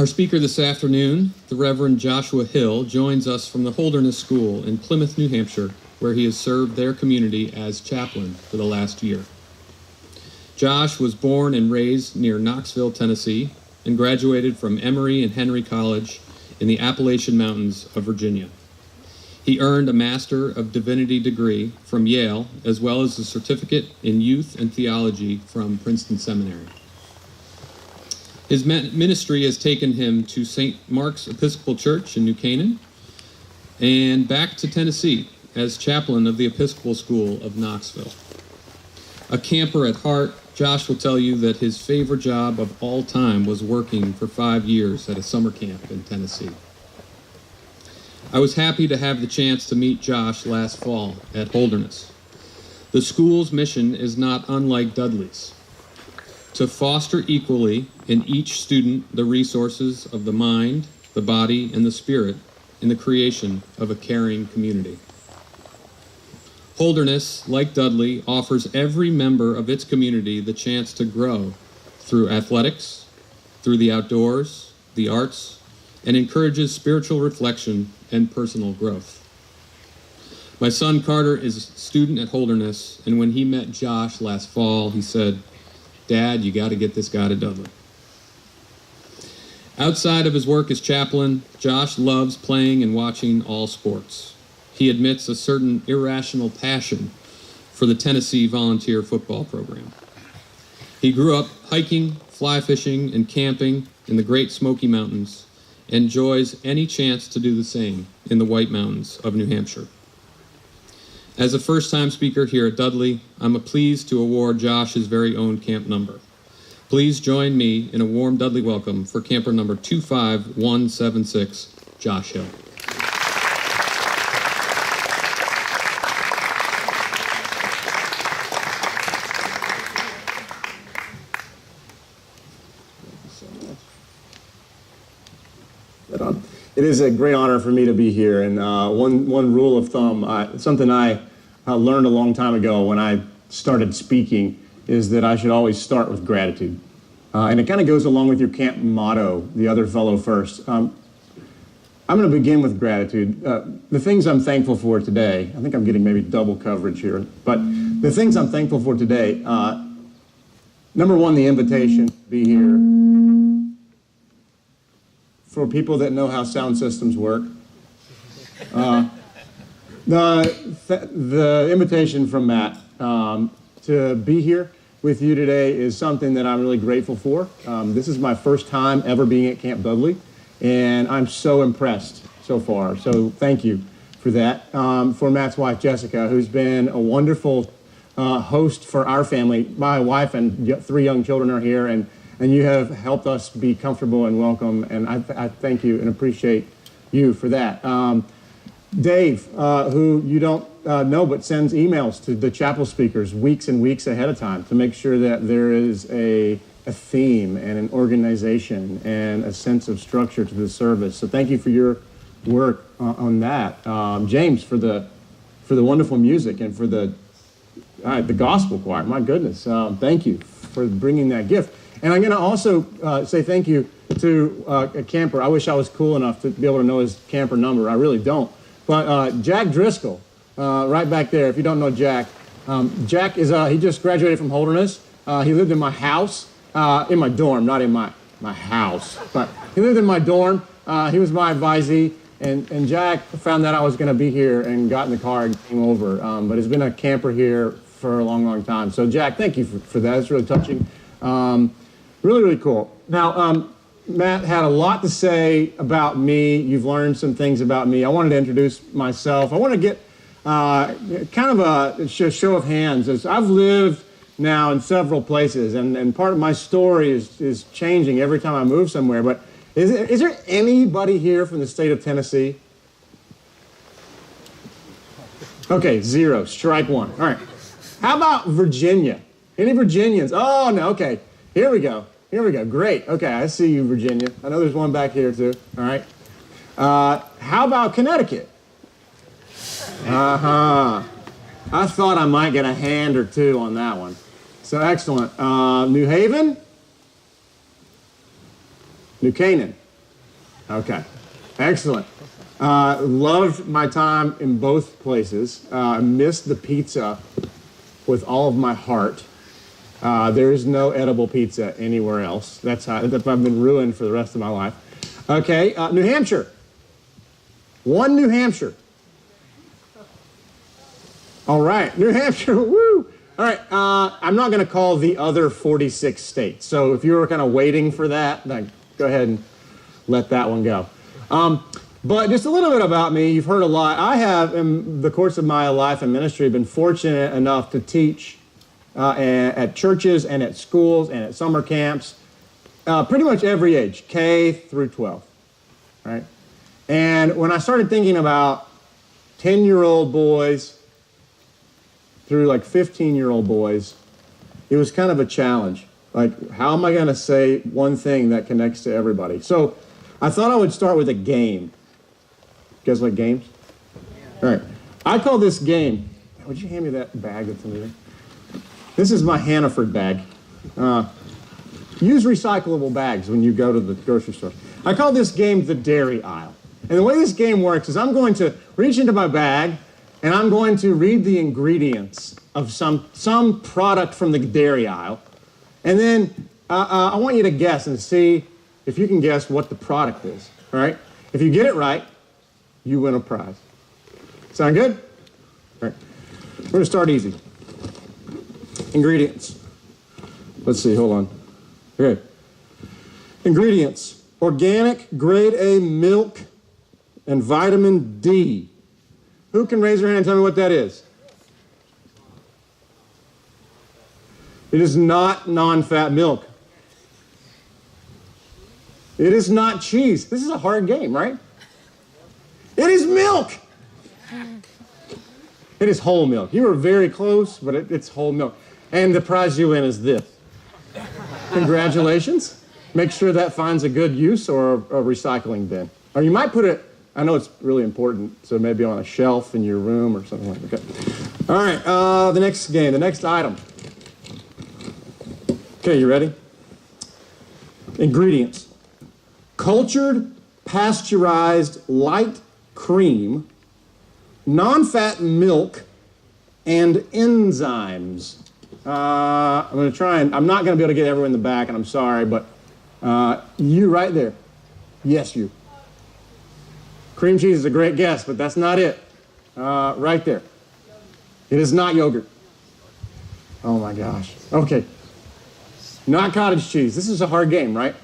Our speaker this afternoon, the Reverend Joshua Hill, joins us from the Holderness School in Plymouth, New Hampshire, where he has served their community as chaplain for the last year. Josh was born and raised near Knoxville, Tennessee, and graduated from Emory and Henry College in the Appalachian Mountains of Virginia. He earned a Master of Divinity degree from Yale, as well as a certificate in youth and theology from Princeton Seminary. His ministry has taken him to St. Mark's Episcopal Church in New Canaan and back to Tennessee as chaplain of the Episcopal School of Knoxville. A camper at heart, Josh will tell you that his favorite job of all time was working for 5 years at a summer camp in Tennessee. I was happy to have the chance to meet Josh last fall at Holderness. The school's mission is not unlike Dudley's: to foster equally in each student the resources of the mind, the body, and the spirit in the creation of a caring community. Holderness, like Dudley, offers every member of its community the chance to grow through athletics, through the outdoors, the arts, and encourages spiritual reflection and personal growth. My son Carter is a student at Holderness, and when he met Josh last fall, he said, "Dad, you got to get this guy to Dudley." Outside of his work as chaplain, Josh loves playing and watching all sports. He admits a certain irrational passion for the Tennessee volunteer football program. He grew up hiking, fly fishing, and camping in the Great Smoky Mountains, and enjoys any chance to do the same in the White Mountains of New Hampshire. As a first-time speaker here at Dudley, I'm pleased to award Josh his very own camp number. Please join me in a warm Dudley welcome for camper number 25176, Josh Hill. It is a great honor for me to be here, and one rule of thumb, something I learned a long time ago when I started speaking, is that I should always start with gratitude. And it kind of goes along with your camp motto, the other fellow first. I'm going to begin with gratitude. The things I'm thankful for today, I think I'm getting maybe double coverage here, but the things I'm thankful for today, number one, the invitation to be here. For people that know how sound systems work. The invitation from Matt to be here with you today is something that I'm really grateful for. This is my first time ever being at Camp Dudley, and I'm so impressed so far. So thank you for that. For Matt's wife, Jessica, who's been a wonderful host for our family. My wife and 3 young children are here, and you have helped us be comfortable and welcome, and I thank you and appreciate you for that. Dave, who you don't know but sends emails to the chapel speakers weeks and weeks ahead of time to make sure that there is a theme and an organization and a sense of structure to the service. So thank you for your work on that. James, for the wonderful music and for the gospel choir. My goodness, thank you for bringing that gift. And I'm going to also say thank you to a camper. I wish I was cool enough to be able to know his camper number. I really don't. But Jack Driscoll, right back there, if you don't know Jack, Jack is, he just graduated from Holderness. He lived in my house, in my dorm, not in my house. But he lived in my dorm. He was my advisee. And Jack found that I was going to be here and got in the car and came over. But he's been a camper here for a long, long time. So Jack, thank you for that. It's really touching. Really, really cool. Now, Matt had a lot to say about me. You've learned some things about me. I wanted to introduce myself. I want to get kind of a show of hands. As I've lived now in several places, and part of my story is changing every time I move somewhere. But is there anybody here from the state of Tennessee? Okay, 0. Strike 1. All right. How about Virginia? Any Virginians? Oh, no, okay. Here we go. Great. Okay, I see you, Virginia. I know there's one back here, too. All right. How about Connecticut? Uh-huh. I thought I might get a hand or two on that one. So excellent. New Haven? New Canaan. Okay, excellent. Loved my time in both places. Missed the pizza with all of my heart. There is no edible pizza anywhere else. That's how I've been ruined for the rest of my life. Okay, New Hampshire. One New Hampshire. All right, New Hampshire, woo! All right, I'm not going to call the other 46 states. So if you were kind of waiting for that, then go ahead and let that one go. But just a little bit about me. You've heard a lot. I have, in the course of my life and ministry, been fortunate enough to teach at churches and at schools and at summer camps, pretty much every age, K through 12, right? And when I started thinking about 10-year-old boys through like 15-year-old boys, it was kind of a challenge. Like, how am I going to say one thing that connects to everybody? So I thought I would start with a game. You guys like games? All right. I call this game, would you hand me that bag that's in there? This is my Hannaford bag. Use recyclable bags when you go to the grocery store. I call this game the dairy aisle. And the way this game works is I'm going to reach into my bag and I'm going to read the ingredients of some product from the dairy aisle. And then I want you to guess and see if you can guess what the product is, all right? If you get it right, you win a prize. Sound good? All right. We're going to start easy. Ingredients. Let's see, hold on. Okay. Ingredients. Organic, grade A milk and vitamin D. Who can raise their hand and tell me what that is? It is not non-fat milk. It is not cheese. This is a hard game, right? It is milk. It is whole milk. You were very close, but it's whole milk. And the prize you win is this. Congratulations. Make sure that finds a good use or a recycling bin. Or you might put it, I know it's really important, so maybe on a shelf in your room or something like that. Okay. All right, the next game, the next item. Okay, you ready? Ingredients. Cultured, pasteurized, light cream, non-fat milk, and enzymes. I'm going to try and, I'm not going to be able to get everyone in the back, and I'm sorry, but you right there. Yes, you. Cream cheese is a great guess, but that's not it. Right there. It is not yogurt. Oh my gosh. Okay. Not cottage cheese. This is a hard game, right?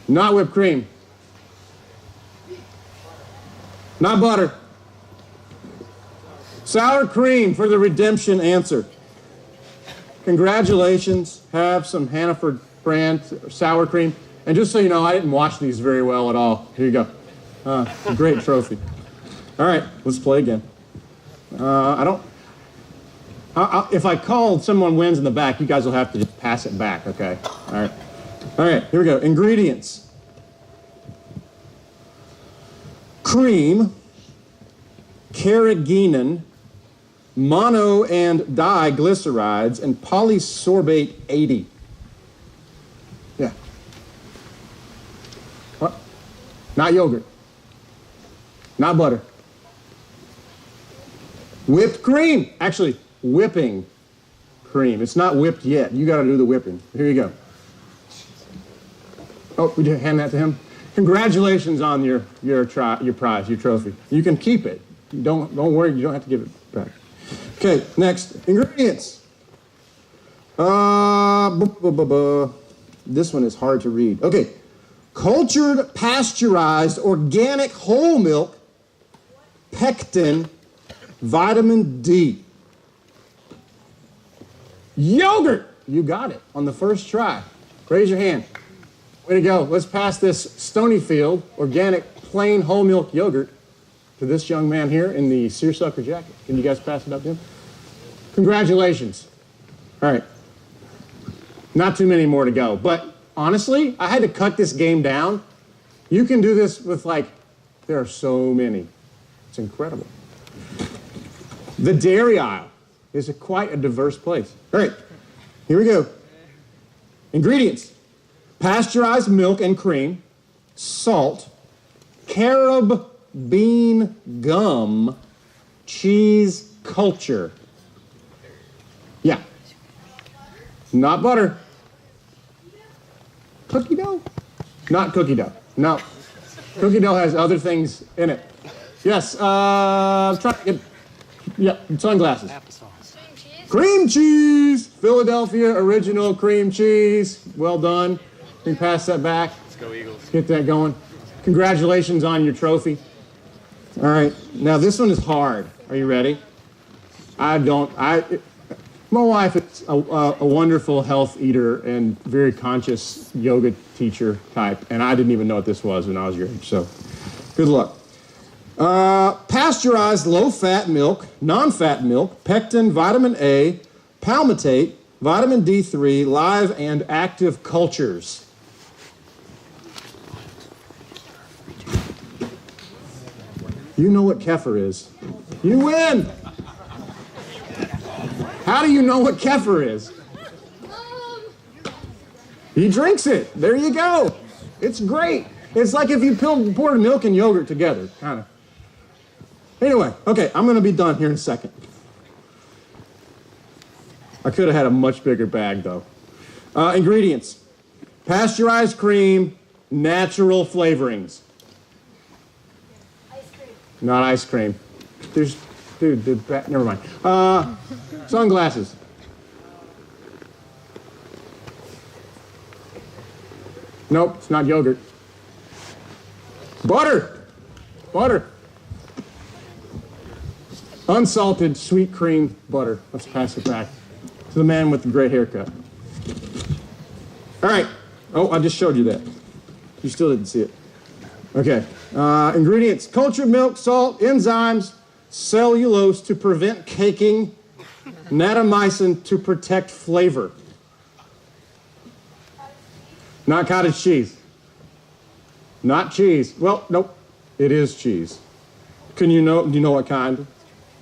Not whipped cream. Not butter. Sour cream for the redemption answer. Congratulations. Have some Hannaford brand sour cream. And just so you know, I didn't wash these very well at all. Here you go. Great trophy. All right, let's play again. If I call someone wins in the back, you guys will have to just pass it back, okay? All right. All right, here we go. Ingredients. Cream, carrageenan, mono and diglycerides, and polysorbate 80. Yeah. What? Not yogurt. Not butter. Whipped cream. Actually, whipping cream. It's not whipped yet. You got to do the whipping. Here you go. Oh, would you hand that to him? Congratulations on your prize, your trophy. You can keep it. Don't worry. You don't have to give it back. Okay, next. Ingredients. This one is hard to read. Okay. Cultured, pasteurized, organic whole milk, pectin, vitamin D. Yogurt. You got it on the first try. Raise your hand. Way to go. Let's pass this Stonyfield organic plain whole milk yogurt to this young man here in the seersucker jacket. Can you guys pass it up to him? Congratulations. All right. Not too many more to go. But honestly, I had to cut this game down. You can do this with there are so many. It's incredible. The dairy aisle is quite a diverse place. All right, here we go. Ingredients. Pasteurized milk and cream, salt, carob bean gum, cheese culture. Yeah. Not butter. Cookie dough? Not cookie dough. No. Cookie dough has other things in it. Yes, I'm trying to get, yeah, sunglasses. Cream cheese. Cream cheese! Philadelphia original cream cheese. Well done. We can pass that back. Let's go Eagles. Get that going. Congratulations on your trophy. All right, now this one is hard. Are you ready? My wife is a wonderful health eater and very conscious yoga teacher type, and I didn't even know what this was when I was your age, so good luck. Pasteurized low-fat milk, non-fat milk, pectin, vitamin A, palmitate, vitamin D3, live and active cultures. You know what kefir is. You win! How do you know what kefir is? He drinks it. There you go. It's great. It's like if you poured milk and yogurt together, kind of. Anyway, okay, I'm going to be done here in a second. I could have had a much bigger bag, though. Ingredients. Pasteurized cream, natural flavorings. Ice cream. Not ice cream. Never mind. Sunglasses. Nope, it's not yogurt. Butter. Butter. Unsalted sweet cream butter. Let's pass it back to the man with the gray haircut. All right. Oh, I just showed you that. You still didn't see it. Okay. Ingredients. Cultured milk, salt, enzymes, cellulose to prevent caking, natamycin to protect flavor. Not cottage cheese. Not cheese. Well, nope. It is cheese. Do you know what kind?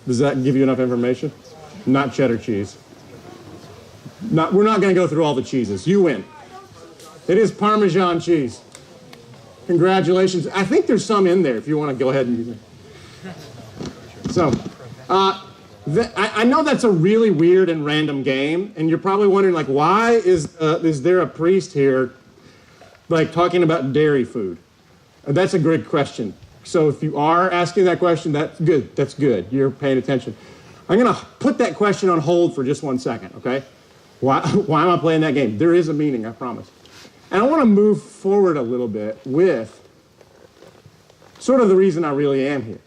Does that give you enough information? Not cheddar cheese. We're not going to go through all the cheeses. You win. It is Parmesan cheese. Congratulations. I think there's some in there if you want to go ahead and use it. So, I know that's a really weird and random game, and you're probably wondering, like, why is there a priest here, like, talking about dairy food? That's a great question. So if you are asking that question, that's good. That's good. You're paying attention. I'm going to put that question on hold for just 1 second, okay? Why am I playing that game? There is a meaning, I promise. And I want to move forward a little bit with sort of the reason I really am here.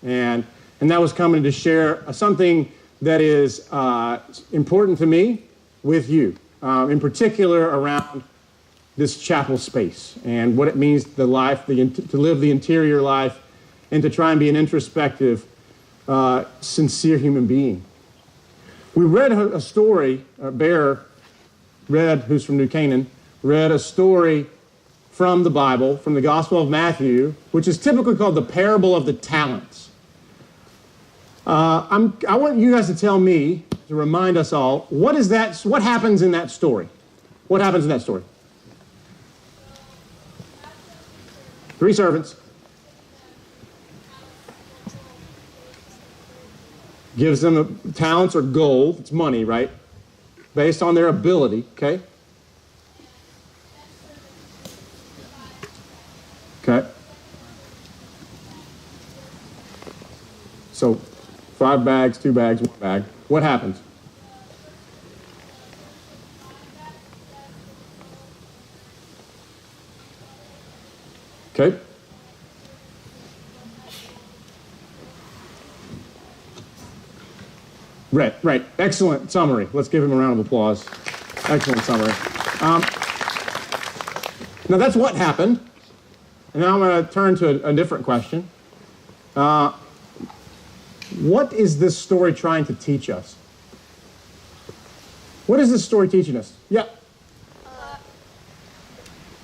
And that was coming to share something that is important to me with you, in particular around this chapel space and what it means to live the interior life and to try and be an introspective, sincere human being. We read a story, Bear read, who's from New Canaan, read a story from the Bible, from the Gospel of Matthew, which is typically called the parable of the talents. I want you guys to tell me, to remind us all, what happens in that story? What happens in that story? 3 servants. Gives them talents or gold. It's money, right? Based on their ability, okay? Okay. So 5 bags, 2 bags, 1 bag. What happens? Okay. Right. Excellent summary. Let's give him a round of applause. Excellent summary. Now that's what happened. And now I'm going to turn to a different question. What is this story trying to teach us? What is this story teaching us? Yeah.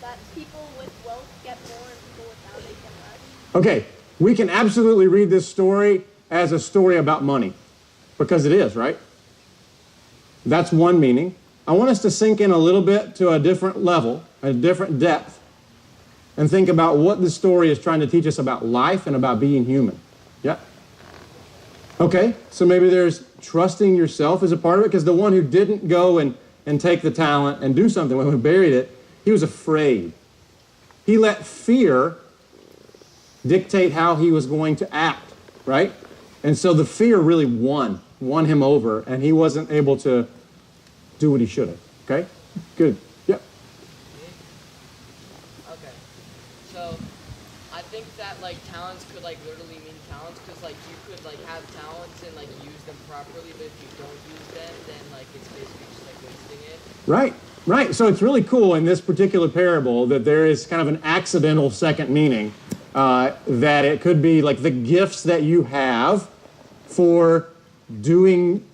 That people with wealth get more and people without it get less. Okay, we can absolutely read this story as a story about money, because it is, right? That's one meaning. I want us to sink in a little bit to a different level, a different depth, and think about what the story is trying to teach us about life and about being human. Yeah? Okay, so maybe there's trusting yourself as a part of it, because the one who didn't go and take the talent and do something, when we buried it, he was afraid. He let fear dictate how he was going to act, right? And so the fear really won him over, and he wasn't able to do what he should have. Okay? Good. Yep. Okay. So I think that like talents could like literally mean talents, because like you could like have talents and like use them properly, but if you don't use them, then like it's basically just like wasting it. Right. Right. So it's really cool in this particular parable that there is kind of an accidental second meaning, that it could be like the gifts that you have for doing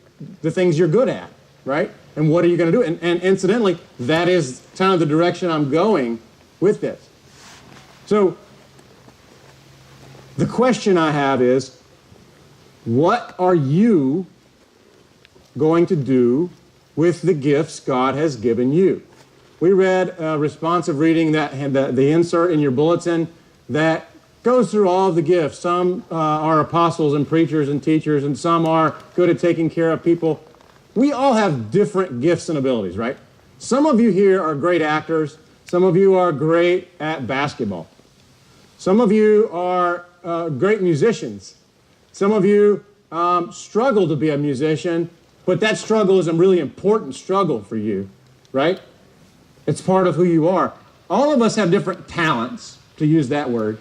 the things you're good at, right? And what are you going to do? And incidentally, that is kind of the direction I'm going with this. So the question I have is, what are you going to do with the gifts God has given you? We read a responsive reading that had the insert in your bulletin that goes through all of the gifts. Some are apostles and preachers and teachers, and some are good at taking care of people. We all have different gifts and abilities, right? Some of you here are great actors. Some of you are great at basketball. Some of you are great musicians. Some of you struggle to be a musician, but that struggle is a really important struggle for you, right? It's part of who you are. All of us have different talents, to use that word,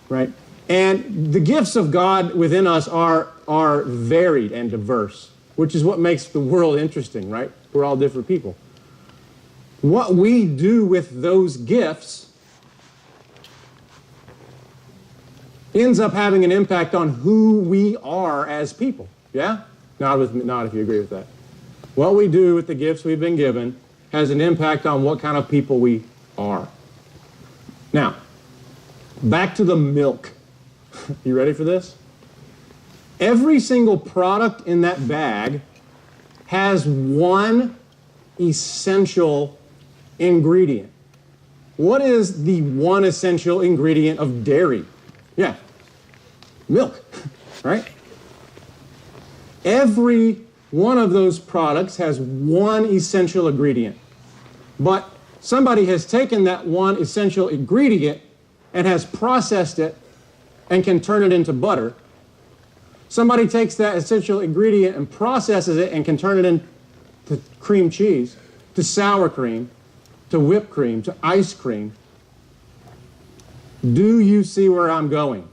right? And the gifts of God within us are varied and diverse, which is what makes the world interesting, right? We're all different people. What we do with those gifts ends up having an impact on who we are as people. Yeah? Not if you agree with that. What we do with the gifts we've been given has an impact on what kind of people we are. Now, back to the milk. You ready for this? Every single product in that bag has one essential ingredient. What is the one essential ingredient of dairy? Yeah, milk, right? Every one of those products has one essential ingredient. But somebody has taken that one essential ingredient and has processed it and can turn it into butter. Somebody takes that essential ingredient and processes it and can turn it into cream cheese, to sour cream, to whipped cream, to ice cream. Do you see where I'm going?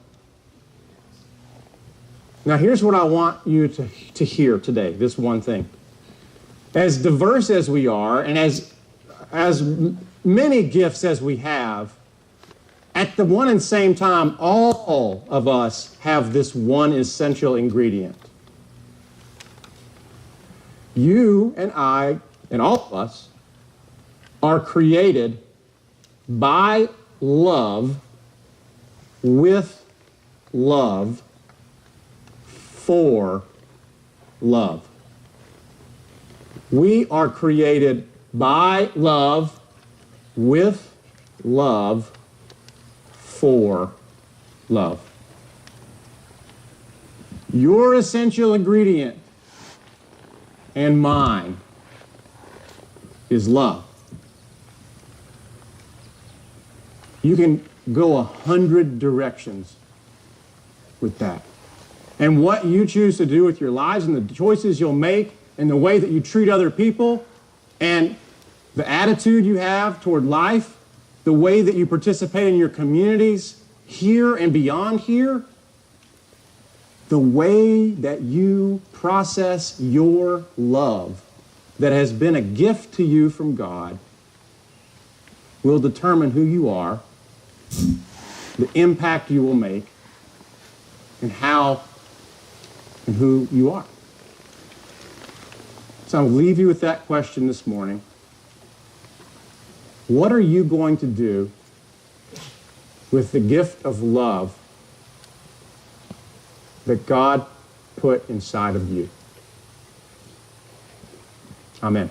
Now, here's what I want you to hear today, this one thing. As diverse as we are, and as many gifts as we have, at the one and same time, all of us have this one essential ingredient. You and I, and all of us, are created by love, with love, for love. We are created by love, with love, for love. Your essential ingredient and mine is love. You can go 100 directions with that. And what you choose to do with your lives and the choices you'll make and the way that you treat other people and the attitude you have toward life, the way that you participate in your communities here and beyond here, the way that you process your love that has been a gift to you from God will determine who you are, the impact you will make, and how and who you are. So I'll leave you with that question this morning. What are you going to do with the gift of love that God put inside of you? Amen.